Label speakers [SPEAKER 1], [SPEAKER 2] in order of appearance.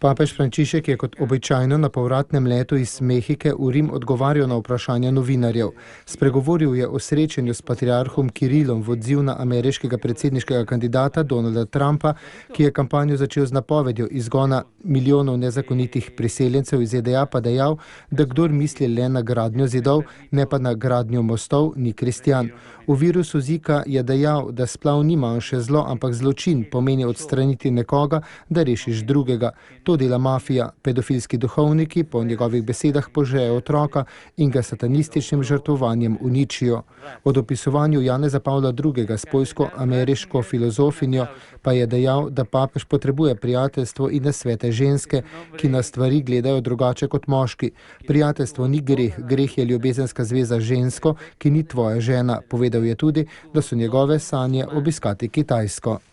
[SPEAKER 1] Papež Frančišek je kot običajno na povratnem letu iz Mehike v Rim odgovarjal na vprašanja novinarjev. Spregovoril je o srečanju s patriarhom Kirilom v odziv na ameriškega predsedniškega kandidata Donalda Trumpa, ki je kampanjo začel z napovedjo izgona milijonov nezakonitih priseljencev iz ZDA, pa dejal, da kdor misli le na gradnjo zidov, ne pa na gradnjo mostov, ni kristjan. V virusu Zika je dejal, da splav ni manjše zlo, ampak zločin pomeni odstraniti nekoga, da rešiš drugega. To dela mafija. Pedofilski duhovniki po njegovih besedah požrejo otroka in ga satanističnim žrtvovanjem uničijo. O dopisovanju Janeza Pavla II. S poljsko-ameriško filozofinjo pa je dejal, da papež potrebuje prijateljstvo in nasvete ženske, ki na stvari gledajo drugače kot moški. Prijateljstvo ni greh, greh je ljubezenska zveza z žensko, ki ni tvoja žena. Povedal je tudi, da so njegove sanje obiskati Kitajsko.